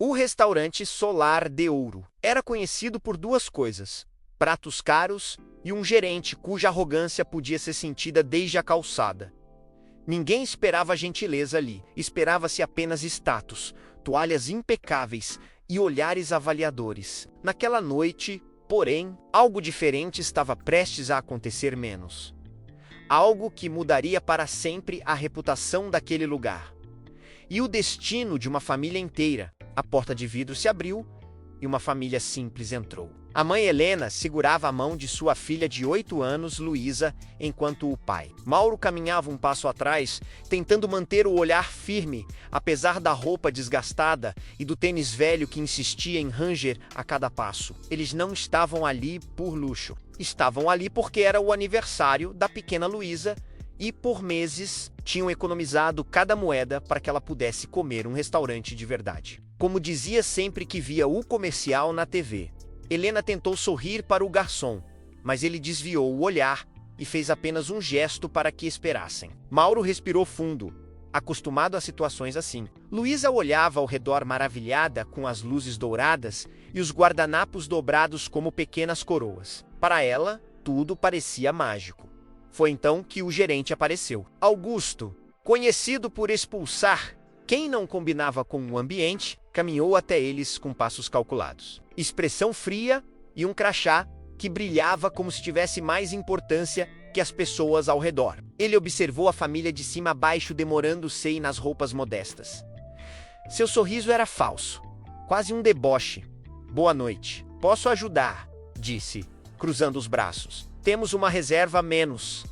O restaurante Solar de Ouro era conhecido por duas coisas: pratos caros e um gerente cuja arrogância podia ser sentida desde a calçada. Ninguém esperava gentileza ali, esperava-se apenas status, toalhas impecáveis e olhares avaliadores. Naquela noite, porém, algo diferente estava prestes a acontecer menos. Algo que mudaria para sempre a reputação daquele lugar. E o destino de uma família inteira. A porta de vidro se abriu e uma família simples entrou. A mãe Helena segurava a mão de sua filha de 8 anos, Luísa, enquanto o pai, Mauro, caminhava um passo atrás, tentando manter o olhar firme, apesar da roupa desgastada e do tênis velho que insistia em ranger a cada passo. Eles não estavam ali por luxo. Estavam ali porque era o aniversário da pequena Luísa e, por meses, tinham economizado cada moeda para que ela pudesse comer um restaurante de verdade. Como dizia sempre que via o comercial na TV. Helena tentou sorrir para o garçom, mas ele desviou o olhar e fez apenas um gesto para que esperassem. Mauro respirou fundo, acostumado a situações assim. Luísa olhava ao redor maravilhada com as luzes douradas e os guardanapos dobrados como pequenas coroas. Para ela, tudo parecia mágico. Foi então que o gerente apareceu. Augusto, conhecido por expulsar quem não combinava com o ambiente, caminhou até eles com passos calculados. Expressão fria e um crachá que brilhava como se tivesse mais importância que as pessoas ao redor. Ele observou a família de cima a baixo, demorando-se nas roupas modestas. Seu sorriso era falso, quase um deboche. Boa noite. Posso ajudar? Disse, cruzando os braços. Temos uma reserva a menos.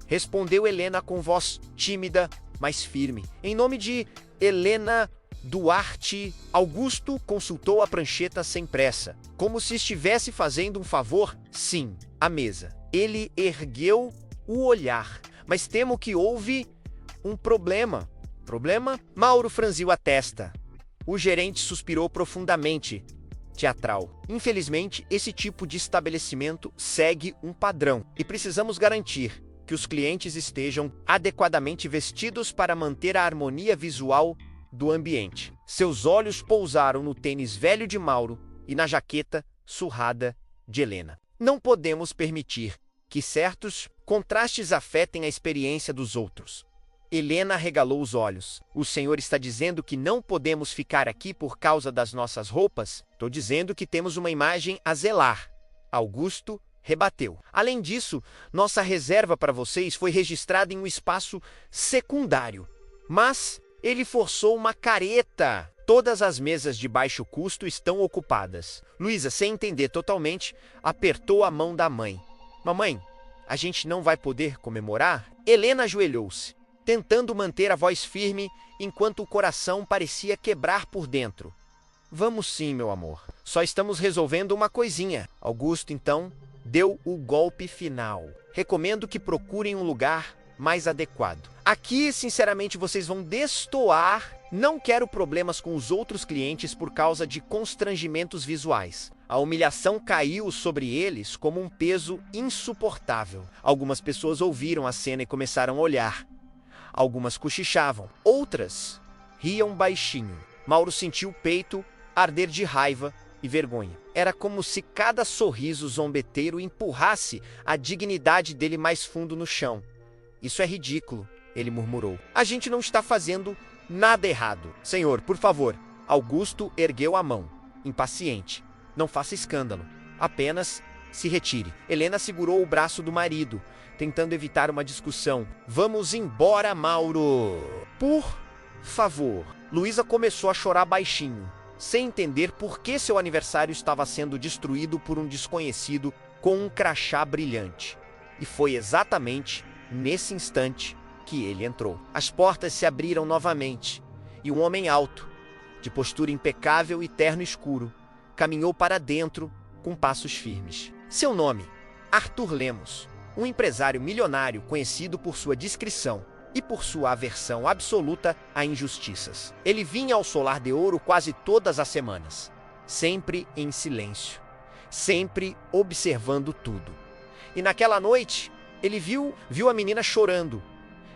Respondeu Helena com voz tímida, mas firme. Em nome de Helena Duarte, Augusto consultou a prancheta sem pressa, como se estivesse fazendo um favor. Sim, a mesa. Ele ergueu o olhar, mas temo que houve um problema. Problema? Mauro franziu a testa. O gerente suspirou profundamente, teatral. Infelizmente, esse tipo de estabelecimento segue um padrão e precisamos garantir que os clientes estejam adequadamente vestidos para manter a harmonia visual do ambiente. Seus olhos pousaram no tênis velho de Mauro e na jaqueta surrada de Helena. Não podemos permitir que certos contrastes afetem a experiência dos outros. Helena arregalou os olhos. O senhor está dizendo que não podemos ficar aqui por causa das nossas roupas? Estou dizendo que temos uma imagem a zelar. Augusto rebateu. Além disso, nossa reserva para vocês foi registrada em um espaço secundário. Mas ele forçou uma careta. Todas as mesas de baixo custo estão ocupadas. Luísa, sem entender totalmente, apertou a mão da mãe. Mamãe, a gente não vai poder comemorar? Helena ajoelhou-se, tentando manter a voz firme enquanto o coração parecia quebrar por dentro. Vamos sim, meu amor. Só estamos resolvendo uma coisinha. Augusto, então, deu o golpe final. Recomendo que procurem um lugar mais adequado. Aqui, sinceramente, vocês vão destoar. Não quero problemas com os outros clientes por causa de constrangimentos visuais. A humilhação caiu sobre eles como um peso insuportável. Algumas pessoas ouviram a cena e começaram a olhar. Algumas cochichavam, outras riam baixinho. Mauro sentiu o peito arder de raiva e vergonha. Era como se cada sorriso zombeteiro empurrasse a dignidade dele mais fundo no chão. Isso é ridículo, ele murmurou. A gente não está fazendo nada errado. Senhor, por favor. Augusto ergueu a mão, impaciente. Não faça escândalo. Apenas se retire. Helena segurou o braço do marido, tentando evitar uma discussão. Vamos embora, Mauro. Por favor. Luísa começou a chorar baixinho, sem entender por que seu aniversário estava sendo destruído por um desconhecido com um crachá brilhante. E foi exatamente nesse instante que ele entrou. As portas se abriram novamente, e um homem alto, de postura impecável e terno escuro, caminhou para dentro com passos firmes. Seu nome, Arthur Lemos, um empresário milionário conhecido por sua discrição e por sua aversão absoluta a injustiças. Ele vinha ao Solar de Ouro quase todas as semanas, sempre em silêncio, sempre observando tudo. E naquela noite, ele viu a menina chorando,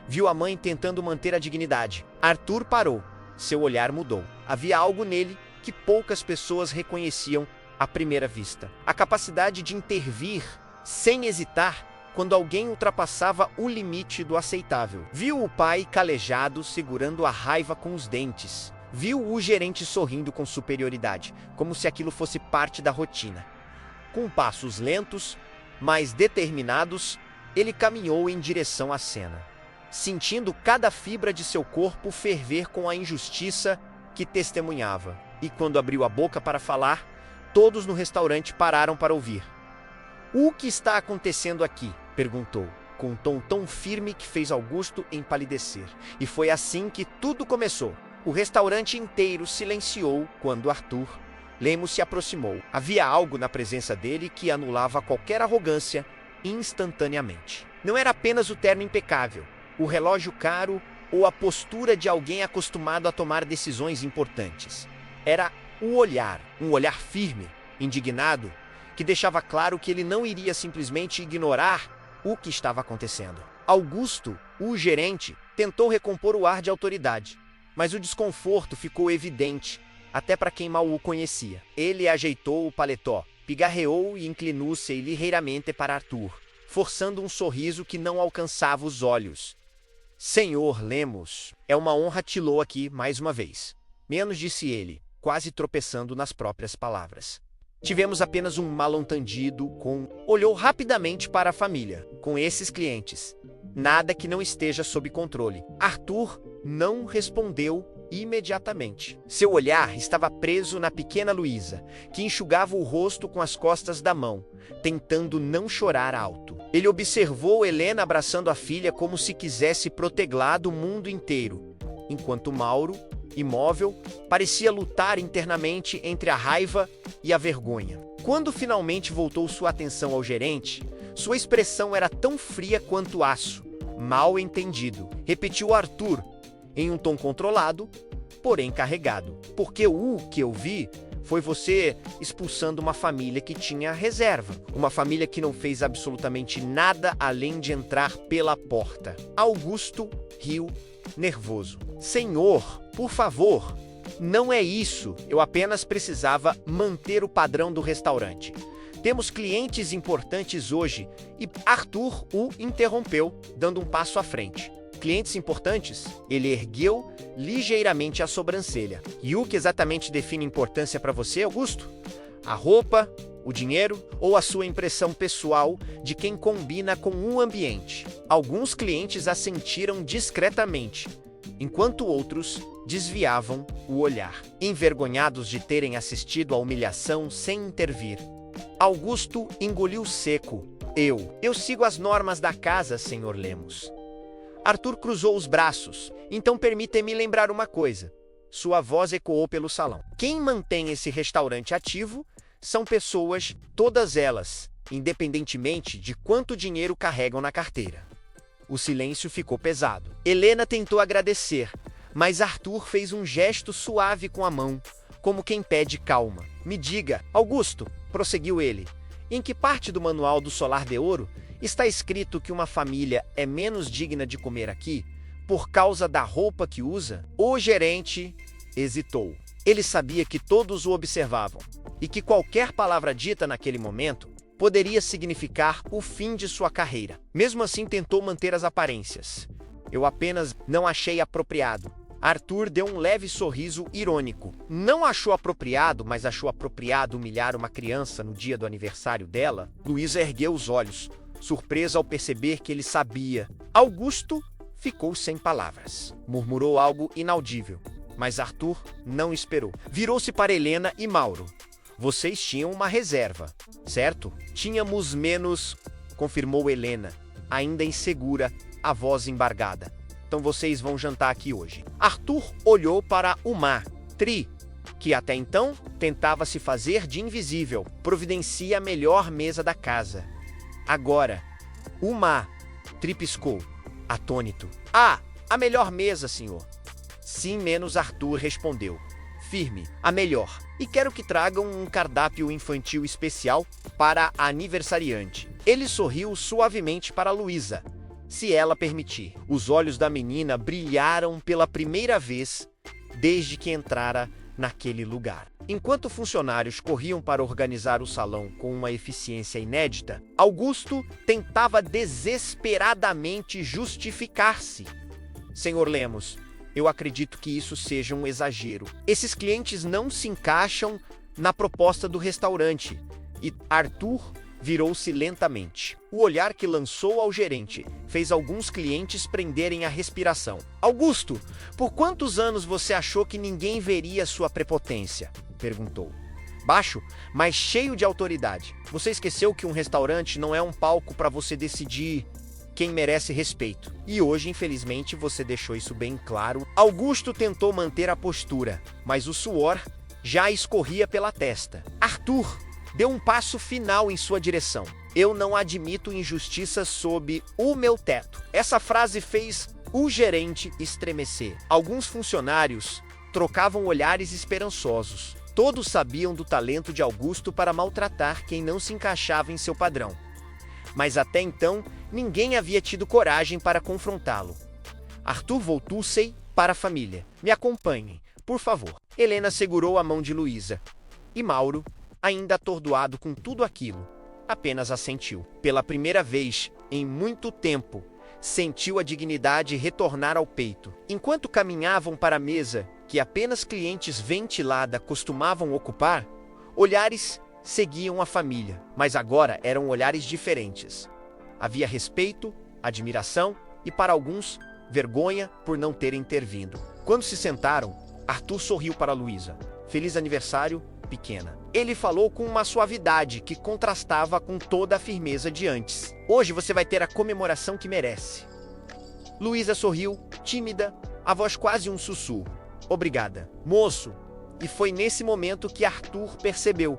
viu a mãe tentando manter a dignidade. Arthur parou, seu olhar mudou. Havia algo nele que poucas pessoas reconheciam à primeira vista. A capacidade de intervir sem hesitar quando alguém ultrapassava o limite do aceitável. Viu o pai calejado segurando a raiva com os dentes. Viu o gerente sorrindo com superioridade, como se aquilo fosse parte da rotina. Com passos lentos, mas determinados, ele caminhou em direção à cena, sentindo cada fibra de seu corpo ferver com a injustiça que testemunhava. E quando abriu a boca para falar, todos no restaurante pararam para ouvir. "O que está acontecendo aqui?" perguntou, com um tom tão firme que fez Augusto empalidecer. E foi assim que tudo começou. O restaurante inteiro silenciou quando Arthur Lemos se aproximou. Havia algo na presença dele que anulava qualquer arrogância instantaneamente. Não era apenas o terno impecável, o relógio caro ou a postura de alguém acostumado a tomar decisões importantes. Era o olhar, um olhar firme, indignado, que deixava claro que ele não iria simplesmente ignorar o que estava acontecendo. Augusto, o gerente, tentou recompor o ar de autoridade, mas o desconforto ficou evidente, até para quem mal o conhecia. Ele ajeitou o paletó, pigarreou e inclinou-se ligeiramente para Arthur, forçando um sorriso que não alcançava os olhos. "Senhor Lemos, é uma honra tê-lo aqui mais uma vez." Menos disse ele, quase tropeçando nas próprias palavras. "Tivemos apenas um mal-entendido com..." Olhou rapidamente para a família. "Com esses clientes. Nada que não esteja sob controle." Arthur não respondeu imediatamente. Seu olhar estava preso na pequena Luísa, que enxugava o rosto com as costas da mão, tentando não chorar alto. Ele observou Helena abraçando a filha como se quisesse protegê-la do mundo inteiro, enquanto Mauro, imóvel, parecia lutar internamente entre a raiva e a vergonha. Quando finalmente voltou sua atenção ao gerente, sua expressão era tão fria quanto aço. "Mal entendido", repetiu Arthur, em um tom controlado, porém carregado. "Porque o que eu vi foi você expulsando uma família que tinha reserva. Uma família que não fez absolutamente nada além de entrar pela porta." Augusto riu, nervoso. "Senhor, por favor, não é isso. Eu apenas precisava manter o padrão do restaurante. Temos clientes importantes hoje." E Arthur o interrompeu, dando um passo à frente. "Clientes importantes?" Ele ergueu ligeiramente a sobrancelha. "E o que exatamente define importância para você, Augusto? A roupa, o dinheiro ou a sua impressão pessoal de quem combina com o ambiente?" Alguns clientes assentiram discretamente, enquanto outros desviavam o olhar, envergonhados de terem assistido à humilhação sem intervir. Augusto engoliu seco. Eu sigo as normas da casa, Sr. Lemos." Arthur cruzou os braços. "Então permita-me lembrar uma coisa." Sua voz ecoou pelo salão. "Quem mantém esse restaurante ativo são pessoas, todas elas, independentemente de quanto dinheiro carregam na carteira." O silêncio ficou pesado. Helena tentou agradecer, mas Arthur fez um gesto suave com a mão, como quem pede calma. "Me diga, Augusto", prosseguiu ele, "em que parte do manual do Solar de Ouro está escrito que uma família é menos digna de comer aqui por causa da roupa que usa?" O gerente hesitou. Ele sabia que todos o observavam e que qualquer palavra dita naquele momento poderia significar o fim de sua carreira. Mesmo assim, tentou manter as aparências. "Eu apenas não achei apropriado." Arthur deu um leve sorriso irônico. Não achou apropriado, mas achou apropriado humilhar uma criança no dia do aniversário dela? Luísa ergueu os olhos, surpresa ao perceber que ele sabia. Augusto ficou sem palavras. Murmurou algo inaudível, mas Arthur não esperou. Virou-se para Helena e Mauro. "Vocês tinham uma reserva, certo?" "Tínhamos menos", confirmou Helena, ainda insegura, a voz embargada. "Então vocês vão jantar aqui hoje." Arthur olhou para Uma, que até então tentava se fazer de invisível. "Providencia a melhor mesa da casa." "Agora." Uma piscou, atônito. "Ah, a melhor mesa, senhor." "Sim, menos", Arthur respondeu, firme. "A melhor. E quero que tragam um cardápio infantil especial para a aniversariante." Ele sorriu suavemente para Luísa, se ela permitir. Os olhos da menina brilharam pela primeira vez desde que entrara naquele lugar. Enquanto funcionários corriam para organizar o salão com uma eficiência inédita, Augusto tentava desesperadamente justificar-se. Senhor Lemos, eu acredito que isso seja um exagero. Esses clientes não se encaixam na proposta do restaurante. E Arthur virou-se lentamente. O olhar que lançou ao gerente fez alguns clientes prenderem a respiração. Augusto, por quantos anos você achou que ninguém veria sua prepotência? Perguntou. Baixo, mas cheio de autoridade. Você esqueceu que um restaurante não é um palco para você decidir quem merece respeito. E hoje, infelizmente, você deixou isso bem claro. Augusto tentou manter a postura, mas o suor já escorria pela testa. Arthur deu um passo final em sua direção. Eu não admito injustiças sob o meu teto. Essa frase fez o gerente estremecer. Alguns funcionários trocavam olhares esperançosos. Todos sabiam do talento de Augusto para maltratar quem não se encaixava em seu padrão. Mas até então, ninguém havia tido coragem para confrontá-lo. Arthur voltou-se para a família. Me acompanhem, por favor. Helena segurou a mão de Luísa. E Mauro, ainda atordoado com tudo aquilo, apenas assentiu. Pela primeira vez em muito tempo, sentiu a dignidade retornar ao peito. Enquanto caminhavam para a mesa, que apenas clientes ventilada costumavam ocupar, olhares seguiam a família, mas agora eram olhares diferentes. Havia respeito, admiração e, para alguns, vergonha por não terem intervindo. Quando se sentaram, Arthur sorriu para Luísa. Feliz aniversário, pequena. Ele falou com uma suavidade que contrastava com toda a firmeza de antes. Hoje você vai ter a comemoração que merece. Luísa sorriu, tímida, a voz quase um sussurro. Obrigada, moço. E foi nesse momento que Arthur percebeu.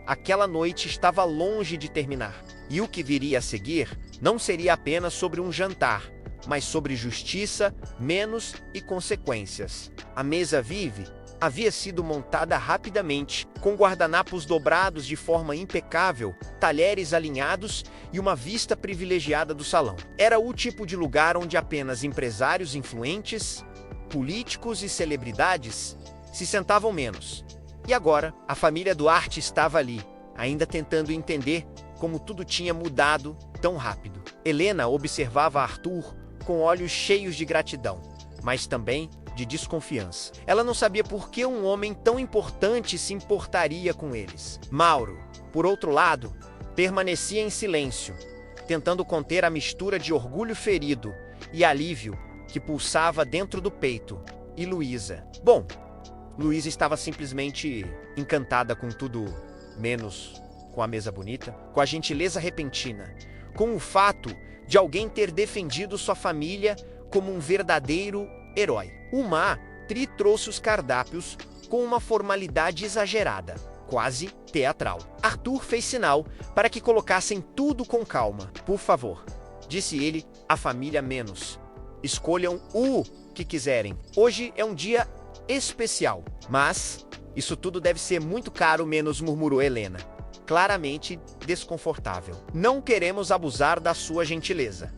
Aquela noite estava longe de terminar. E o que viria a seguir não seria apenas sobre um jantar, mas sobre justiça, menos e consequências. A mesa vive havia sido montada rapidamente, com guardanapos dobrados de forma impecável, talheres alinhados e uma vista privilegiada do salão. Era o tipo de lugar onde apenas empresários influentes, políticos e celebridades se sentavam menos. E agora, a família Duarte estava ali, ainda tentando entender como tudo tinha mudado tão rápido. Helena observava Arthur com olhos cheios de gratidão, mas também de desconfiança. Ela não sabia por que um homem tão importante se importaria com eles. Mauro, por outro lado, permanecia em silêncio, tentando conter a mistura de orgulho ferido e alívio que pulsava dentro do peito. E Luísa? Bom, Luísa estava simplesmente encantada com tudo, menos com a mesa bonita, com a gentileza repentina, com o fato de alguém ter defendido sua família como um verdadeiro herói. O Matri trouxe os cardápios com uma formalidade exagerada, quase teatral. Arthur fez sinal para que colocassem tudo com calma. Por favor, disse ele, a família menos. Escolham o que quiserem. Hoje é um dia especial, mas isso tudo deve ser muito caro, menos, murmurou Helena, claramente desconfortável. Não queremos abusar da sua gentileza.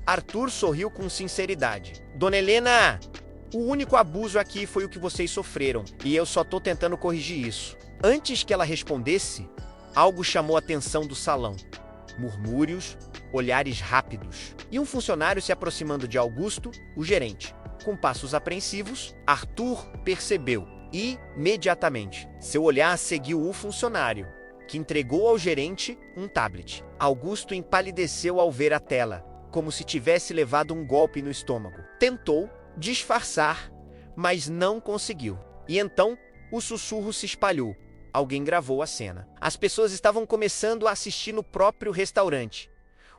Arthur sorriu com sinceridade. Dona Helena, o único abuso aqui foi o que vocês sofreram, e eu só tô tentando corrigir isso. Antes que ela respondesse, algo chamou a atenção do salão. Murmúrios, olhares rápidos, e um funcionário se aproximando de Augusto, o gerente. Com passos apreensivos, Arthur percebeu, imediatamente. Seu olhar seguiu o funcionário, que entregou ao gerente um tablet. Augusto empalideceu ao ver a tela, como se tivesse levado um golpe no estômago. Tentou disfarçar, mas não conseguiu. E então, o sussurro se espalhou. Alguém gravou a cena. As pessoas estavam começando a assistir no próprio restaurante.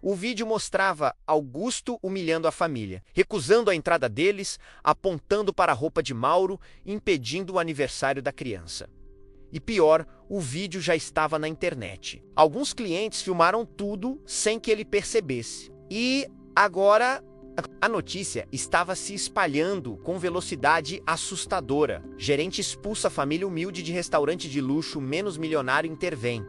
O vídeo mostrava Augusto humilhando a família, recusando a entrada deles, apontando para a roupa de Mauro, impedindo o aniversário da criança. E pior, o vídeo já estava na internet. Alguns clientes filmaram tudo sem que ele percebesse. E agora a notícia estava se espalhando com velocidade assustadora. Gerente expulsa a família humilde de restaurante de luxo, menos milionário intervém.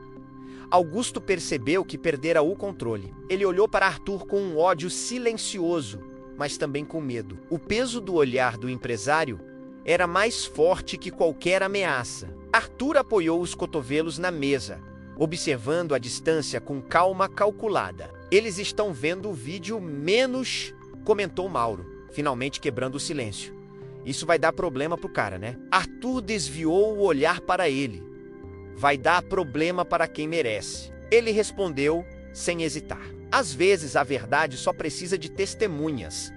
Augusto percebeu que perdera o controle. Ele olhou para Arthur com um ódio silencioso, mas também com medo. O peso do olhar do empresário era mais forte que qualquer ameaça. Arthur apoiou os cotovelos na mesa, observando a distância com calma calculada. Eles estão vendo o vídeo menos, comentou Mauro, finalmente quebrando o silêncio. Isso vai dar problema pro cara, né? Arthur desviou o olhar para ele. Vai dar problema para quem merece. Ele respondeu sem hesitar. Às vezes a verdade só precisa de testemunhas.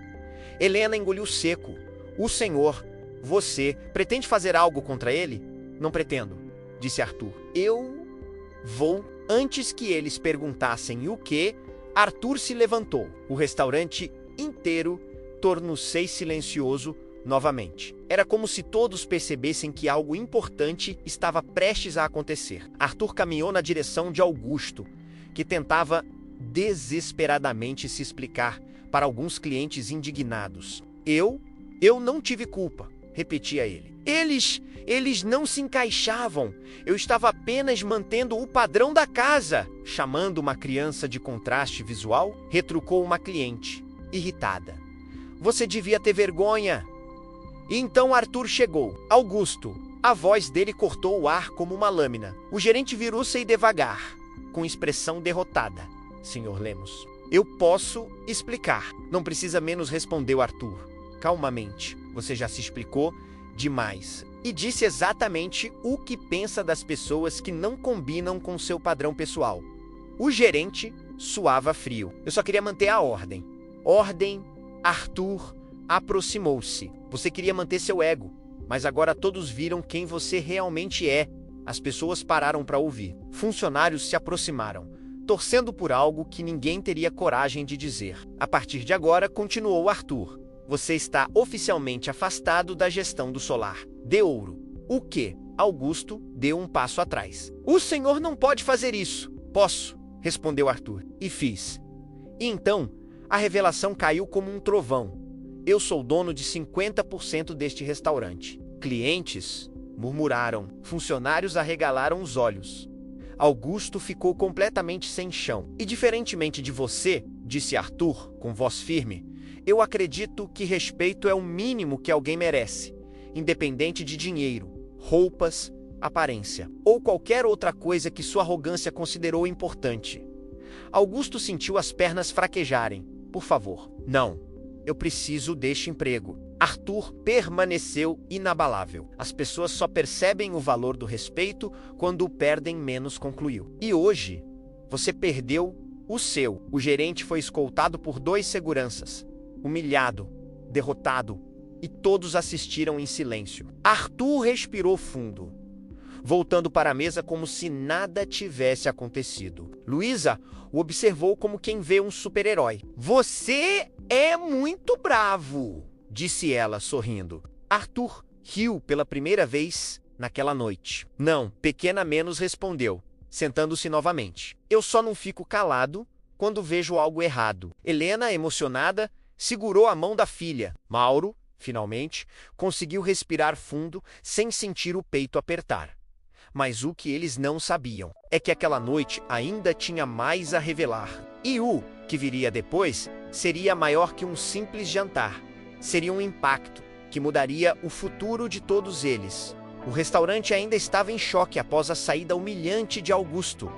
Helena engoliu seco. O senhor, você, pretende fazer algo contra ele? Não pretendo, disse Arthur. Eu vou. Antes que eles perguntassem o que, Arthur se levantou. O restaurante inteiro tornou-se silencioso novamente. Era como se todos percebessem que algo importante estava prestes a acontecer. Arthur caminhou na direção de Augusto, que tentava desesperadamente se explicar para alguns clientes indignados. Eu não tive culpa, repetia ele. Eles não se encaixavam. Eu estava apenas mantendo o padrão da casa. Chamando uma criança de contraste visual, retrucou uma cliente, irritada. Você devia ter vergonha. E então Arthur chegou. Augusto. A voz dele cortou o ar como uma lâmina. O gerente virou-se devagar, com expressão derrotada. Senhor Lemos, eu posso explicar. Não precisa menos, respondeu Arthur. Calmamente. Você já se explicou demais. E disse exatamente o que pensa das pessoas que não combinam com seu padrão pessoal. O gerente suava frio. Eu só queria manter a ordem. Ordem. Arthur aproximou-se. Você queria manter seu ego, mas agora todos viram quem você realmente é. As pessoas pararam para ouvir. Funcionários se aproximaram, torcendo por algo que ninguém teria coragem de dizer. A partir de agora, continuou Arthur, você está oficialmente afastado da gestão do solar de ouro. O quê? Augusto deu um passo atrás. O senhor não pode fazer isso. Posso, respondeu Arthur. E fiz. E então, a revelação caiu como um trovão. Eu sou dono de 50% deste restaurante. Clientes murmuraram. Funcionários arregalaram os olhos. Augusto ficou completamente sem chão. E diferentemente de você, disse Arthur com voz firme, eu acredito que respeito é o mínimo que alguém merece, independente de dinheiro, roupas, aparência ou qualquer outra coisa que sua arrogância considerou importante. Augusto sentiu as pernas fraquejarem. Por favor, não. Eu preciso deste emprego. Arthur permaneceu inabalável. As pessoas só percebem o valor do respeito quando o perdem menos, concluiu. E hoje, você perdeu o seu. O gerente foi escoltado por 2 seguranças. Humilhado, derrotado, e todos assistiram em silêncio. Arthur respirou fundo, voltando para a mesa como se nada tivesse acontecido. Luísa o observou como quem vê um super-herói. Você é muito bravo, disse ela, sorrindo. Arthur riu pela primeira vez naquela noite. Não, pequena menos, respondeu, sentando-se novamente. Eu só não fico calado quando vejo algo errado. Helena, emocionada, segurou a mão da filha. Mauro, finalmente, conseguiu respirar fundo sem sentir o peito apertar. Mas o que eles não sabiam é que aquela noite ainda tinha mais a revelar. E o que viria depois seria maior que um simples jantar. Seria um impacto que mudaria o futuro de todos eles. O restaurante ainda estava em choque após a saída humilhante de Augusto.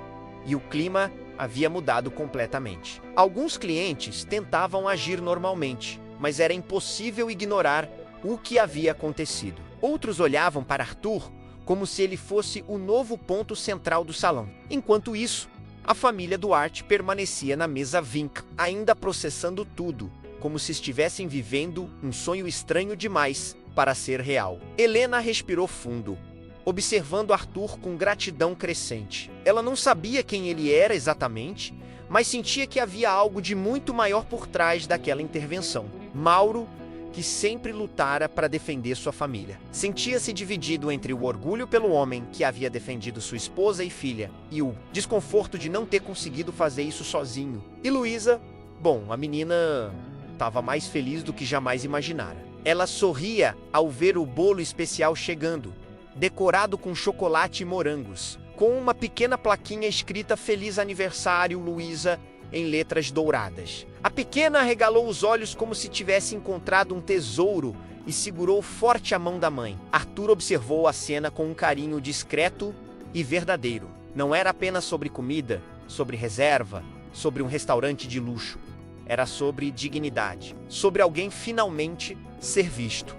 E o clima havia mudado completamente. Alguns clientes tentavam agir normalmente, mas era impossível ignorar o que havia acontecido. Outros olhavam para Arthur como se ele fosse o novo ponto central do salão. Enquanto isso, a família Duarte permanecia na mesa vinca, ainda processando tudo, como se estivessem vivendo um sonho estranho demais para ser real. Helena respirou fundo, observando Arthur com gratidão crescente. Ela não sabia quem ele era exatamente, mas sentia que havia algo de muito maior por trás daquela intervenção. Mauro, que sempre lutara para defender sua família, sentia-se dividido entre o orgulho pelo homem que havia defendido sua esposa e filha e o desconforto de não ter conseguido fazer isso sozinho. E Luísa, bom, a menina estava mais feliz do que jamais imaginara. Ela sorria ao ver o bolo especial chegando, decorado com chocolate e morangos, com uma pequena plaquinha escrita Feliz Aniversário, Luísa, em letras douradas. A pequena arregalou os olhos como se tivesse encontrado um tesouro e segurou forte a mão da mãe. Arthur observou a cena com um carinho discreto e verdadeiro. Não era apenas sobre comida, sobre reserva, sobre um restaurante de luxo. Era sobre dignidade, sobre alguém finalmente ser visto.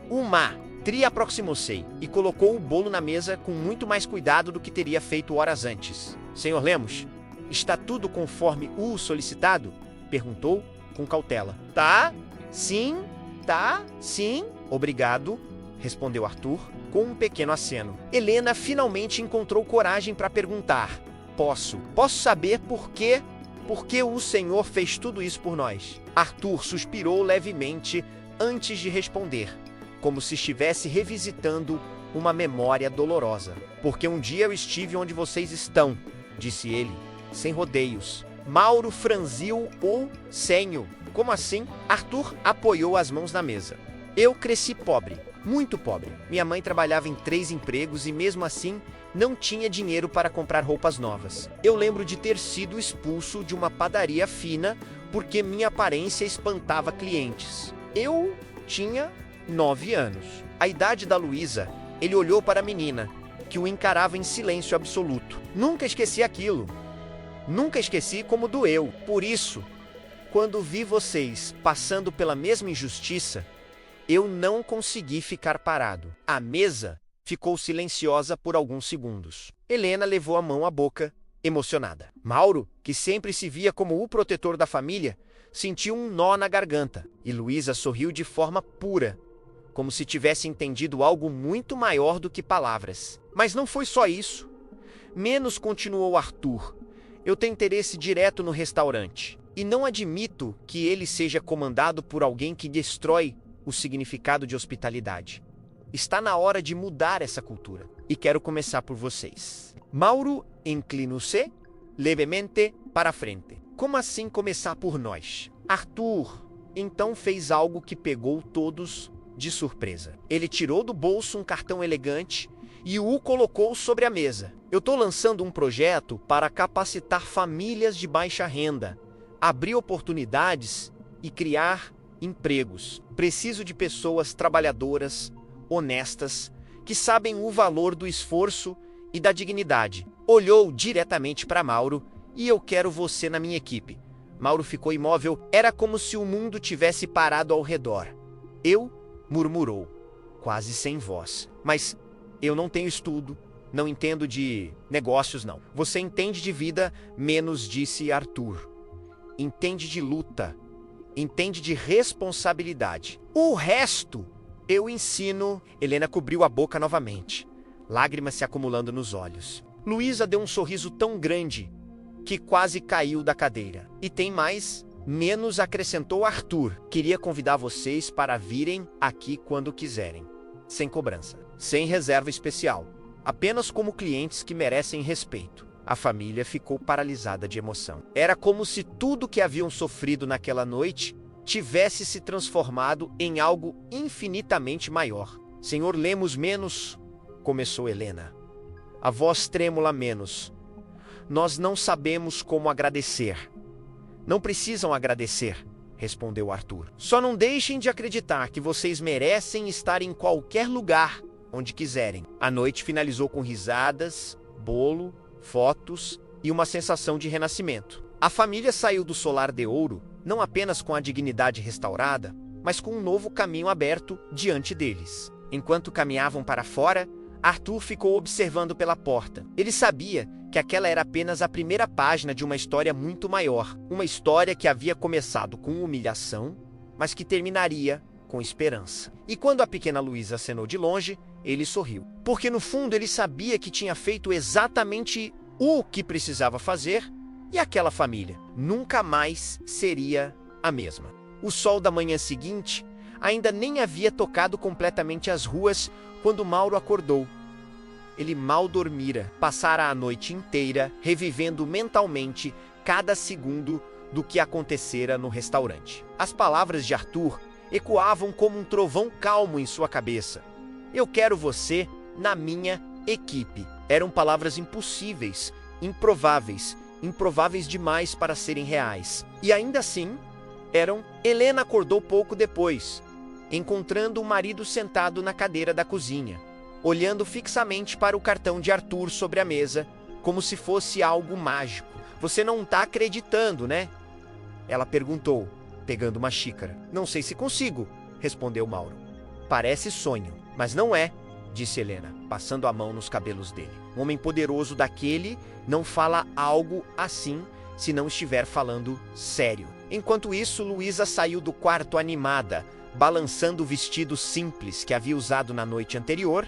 Tri aproximou-se e colocou o bolo na mesa com muito mais cuidado do que teria feito horas antes. Senhor Lemos, está tudo conforme o solicitado? Perguntou com cautela. Tá, sim, obrigado, respondeu Arthur com um pequeno aceno. Helena finalmente encontrou coragem para perguntar. Posso saber por que o senhor fez tudo isso por nós? Arthur suspirou levemente antes de responder, como se estivesse revisitando uma memória dolorosa. Porque um dia eu estive onde vocês estão, disse ele, sem rodeios. Mauro franziu o senho. Como assim? Arthur apoiou as mãos na mesa. Eu cresci pobre, muito pobre. Minha mãe trabalhava em 3 empregos e mesmo assim não tinha dinheiro para comprar roupas novas. Eu lembro de ter sido expulso de uma padaria fina porque minha aparência espantava clientes. Eu tinha 9 anos. A idade da Luísa, ele olhou para a menina, que o encarava em silêncio absoluto. Nunca esqueci aquilo. Nunca esqueci como doeu. Por isso, quando vi vocês passando pela mesma injustiça, eu não consegui ficar parado. A mesa ficou silenciosa por alguns segundos. Helena levou a mão à boca, emocionada. Mauro, que sempre se via como o protetor da família, sentiu um nó na garganta, e Luísa sorriu de forma pura, como se tivesse entendido algo muito maior do que palavras. Mas não foi só isso. Menos, continuou Arthur. Eu tenho interesse direto no restaurante, e não admito que ele seja comandado por alguém que destrói o significado de hospitalidade. Está na hora de mudar essa cultura, e quero começar por vocês. Mauro inclinou-se levemente para a frente. Como assim começar por nós? Arthur então fez algo que pegou todos de surpresa. Ele tirou do bolso um cartão elegante e o colocou sobre a mesa. Eu estou lançando um projeto para capacitar famílias de baixa renda, abrir oportunidades e criar empregos. Preciso de pessoas trabalhadoras, honestas, que sabem o valor do esforço e da dignidade. Olhou diretamente para Mauro. E eu quero você na minha equipe. Mauro ficou imóvel. Era como se o mundo tivesse parado ao redor. Eu, murmurou, quase sem voz. Mas eu não tenho estudo, não entendo de negócios, não. Você entende de vida, menos, disse Arthur. Entende de luta, entende de responsabilidade. O resto eu ensino. Helena cobriu a boca novamente, lágrimas se acumulando nos olhos. Luísa deu um sorriso tão grande que quase caiu da cadeira. E tem mais, menos, acrescentou Arthur. Queria convidar vocês para virem aqui quando quiserem. Sem cobrança, sem reserva especial. Apenas como clientes que merecem respeito. A família ficou paralisada de emoção. Era como se tudo que haviam sofrido naquela noite tivesse se transformado em algo infinitamente maior. Senhor Lemos, menos, começou Helena. A voz trêmula, menos. Nós não sabemos como agradecer. Não precisam agradecer, respondeu Arthur. Só não deixem de acreditar que vocês merecem estar em qualquer lugar, onde quiserem. A noite finalizou com risadas, bolo, fotos e uma sensação de renascimento. A família saiu do Solar de Ouro, não apenas com a dignidade restaurada, mas com um novo caminho aberto diante deles. Enquanto caminhavam para fora, Arthur ficou observando pela porta. Ele sabia que aquela era apenas a primeira página de uma história muito maior. Uma história que havia começado com humilhação, mas que terminaria com esperança. E quando a pequena Luísa acenou de longe, ele sorriu. Porque no fundo ele sabia que tinha feito exatamente o que precisava fazer e aquela família nunca mais seria a mesma. O sol da manhã seguinte ainda nem havia tocado completamente as ruas quando Mauro acordou. Ele mal dormira, passara a noite inteira revivendo mentalmente cada segundo do que acontecera no restaurante. As palavras de Arthur ecoavam como um trovão calmo em sua cabeça. Eu quero você na minha equipe. Eram palavras impossíveis, improváveis demais para serem reais. E ainda assim, eram. Helena acordou pouco depois, encontrando o marido sentado na cadeira da cozinha, olhando fixamente para o cartão de Arthur sobre a mesa, como se fosse algo mágico. Você não está acreditando, né? Ela perguntou, pegando uma xícara. Não sei se consigo, respondeu Mauro. Parece sonho, mas não é, disse Helena, passando a mão nos cabelos dele. Um homem poderoso daquele não fala algo assim se não estiver falando sério. Enquanto isso, Luísa saiu do quarto animada, balançando o vestido simples que havia usado na noite anterior.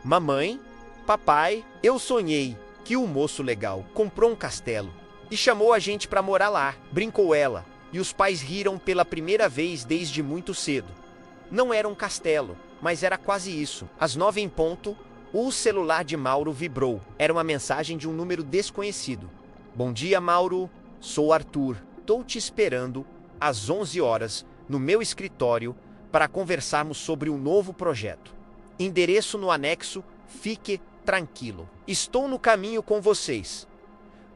Mamãe, papai, eu sonhei que o moço legal comprou um castelo e chamou a gente para morar lá, brincou ela, e os pais riram pela primeira vez desde muito cedo. Não era um castelo, mas era quase isso. Às 9 em ponto, o celular de Mauro vibrou. Era uma mensagem de um número desconhecido. Bom dia, Mauro. Sou Arthur. Estou te esperando às 11 horas no meu escritório para conversarmos sobre um novo projeto. Endereço no anexo, fique tranquilo. Estou no caminho com vocês.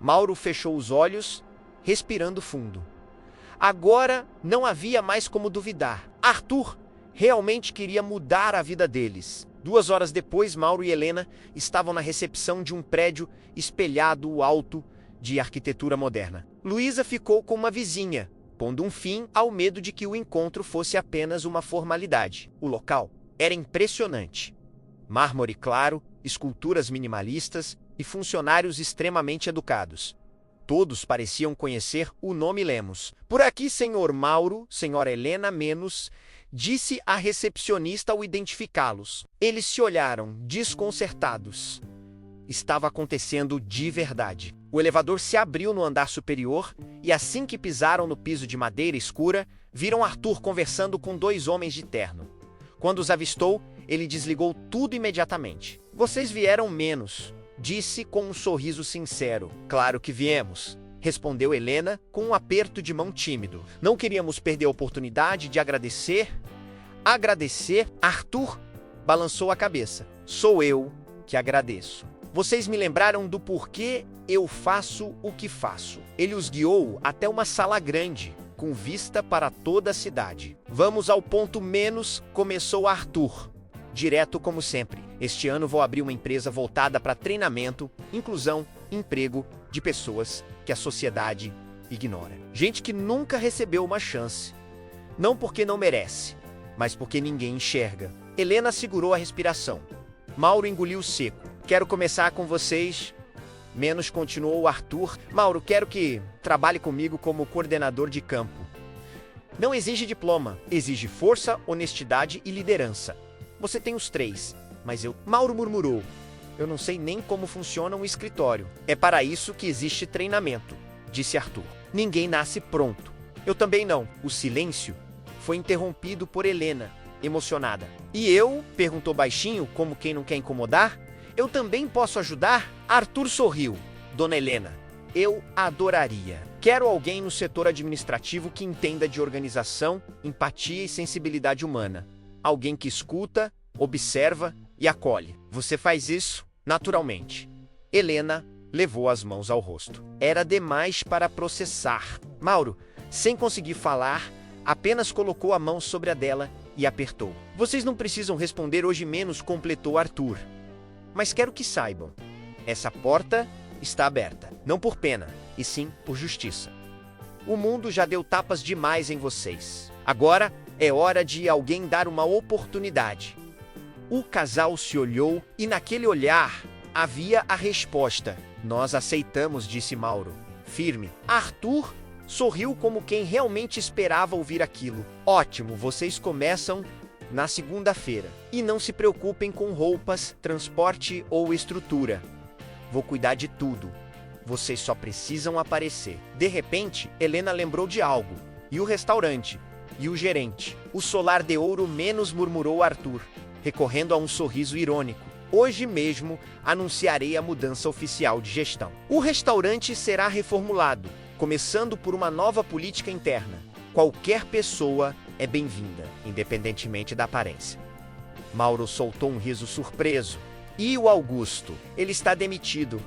Mauro fechou os olhos, respirando fundo. Agora não havia mais como duvidar. Arthur realmente queria mudar a vida deles. 2 horas depois, Mauro e Helena estavam na recepção de um prédio espelhado alto de arquitetura moderna. Luísa ficou com uma vizinha, pondo um fim ao medo de que o encontro fosse apenas uma formalidade. O local era impressionante. Mármore claro, esculturas minimalistas e funcionários extremamente educados. Todos pareciam conhecer o nome Lemos. Por aqui, senhor Mauro, senhora Helena menos, disse a recepcionista ao identificá-los. Eles se olharam, desconcertados. Estava acontecendo de verdade. O elevador se abriu no andar superior e assim que pisaram no piso de madeira escura, viram Arthur conversando com 2 homens de terno. Quando os avistou, ele desligou tudo imediatamente. Vocês vieram menos, disse com um sorriso sincero. Claro que viemos, respondeu Helena com um aperto de mão tímido. Não queríamos perder a oportunidade de agradecer. Agradecer? Arthur balançou a cabeça. Sou eu que agradeço. Vocês me lembraram do porquê eu faço o que faço. Ele os guiou até uma sala grande, com vista para toda a cidade. Vamos ao ponto menos, começou Arthur. Direto como sempre. Este ano vou abrir uma empresa voltada para treinamento, inclusão, emprego de pessoas que a sociedade ignora. Gente que nunca recebeu uma chance. Não porque não merece, mas porque ninguém enxerga. Helena segurou a respiração. Mauro engoliu seco. Quero começar com vocês. Menos continuou Arthur. Mauro, quero que trabalhe comigo como coordenador de campo. Não exige diploma, exige força, honestidade e liderança. Você tem os 3, mas eu... Mauro murmurou. Eu não sei nem como funciona um escritório. É para isso que existe treinamento, disse Arthur. Ninguém nasce pronto. Eu também não. O silêncio foi interrompido por Helena, emocionada. E eu? Perguntou baixinho, como quem não quer incomodar. Eu também posso ajudar? Arthur sorriu. Dona Helena, eu adoraria. Quero alguém no setor administrativo que entenda de organização, empatia e sensibilidade humana. Alguém que escuta, observa e acolhe. Você faz isso naturalmente. Helena levou as mãos ao rosto. Era demais para processar. Mauro, sem conseguir falar, apenas colocou a mão sobre a dela e apertou. Vocês não precisam responder hoje menos, completou Arthur. Mas quero que saibam, essa porta está aberta. Não por pena, e sim por justiça. O mundo já deu tapas demais em vocês. Agora é hora de alguém dar uma oportunidade. O casal se olhou e naquele olhar havia a resposta. Nós aceitamos, disse Mauro, firme. Arthur sorriu como quem realmente esperava ouvir aquilo. Ótimo, vocês começam na segunda-feira. E não se preocupem com roupas, transporte ou estrutura. Vou cuidar de tudo. Vocês só precisam aparecer. De repente, Helena lembrou de algo. E o restaurante? E o gerente? O solar de ouro menos, murmurou Arthur, recorrendo a um sorriso irônico. Hoje mesmo anunciarei a mudança oficial de gestão. O restaurante será reformulado, começando por uma nova política interna. Qualquer pessoa é bem-vinda, independentemente da aparência. Mauro soltou um riso surpreso. E o Augusto? Ele está demitido.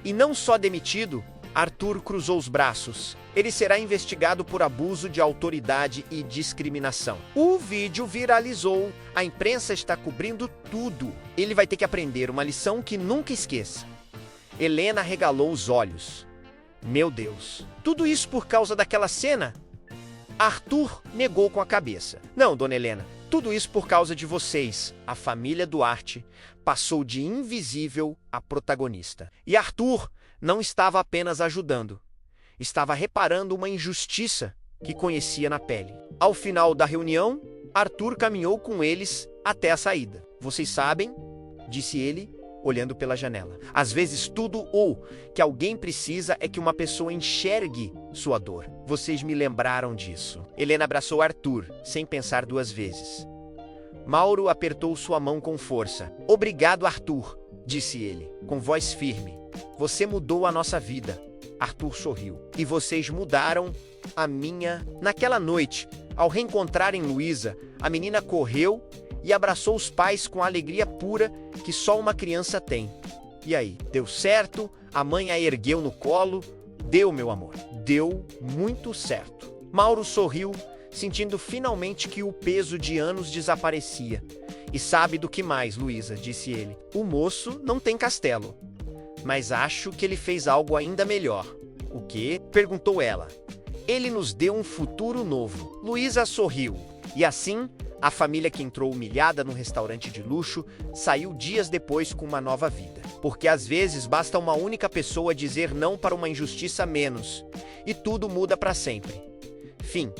E não só demitido, Arthur cruzou os braços. Ele será investigado por abuso de autoridade e discriminação. O vídeo viralizou. A imprensa está cobrindo tudo. Ele vai ter que aprender uma lição que nunca esqueça. Helena regalou os olhos. Meu Deus, tudo isso por causa daquela cena? Arthur negou com a cabeça. Não, dona Helena, tudo isso por causa de vocês. A família Duarte passou de invisível a protagonista. E Arthur não estava apenas ajudando. Estava reparando uma injustiça que conhecia na pele. Ao final da reunião, Arthur caminhou com eles até a saída. Vocês sabem, disse ele, olhando pela janela. Às vezes tudo ou que alguém precisa é que uma pessoa enxergue sua dor. Vocês me lembraram disso. Helena abraçou Arthur, sem pensar duas vezes. Mauro apertou sua mão com força. Obrigado, Arthur, disse ele, com voz firme. Você mudou a nossa vida. Arthur sorriu. E vocês mudaram a minha. Naquela noite, ao reencontrarem Luísa, a menina correu e abraçou os pais com a alegria pura que só uma criança tem. E aí, deu certo? A mãe a ergueu no colo. Deu, meu amor. Deu muito certo. Mauro sorriu, sentindo finalmente que o peso de anos desaparecia. E sabe do que mais, Luísa, disse ele. O moço não tem castelo. Mas acho que ele fez algo ainda melhor. O quê? Perguntou ela. Ele nos deu um futuro novo. Luísa sorriu. E assim, a família que entrou humilhada num restaurante de luxo saiu dias depois com uma nova vida. Porque às vezes basta uma única pessoa dizer não para uma injustiça a menos. E tudo muda para sempre. Fim.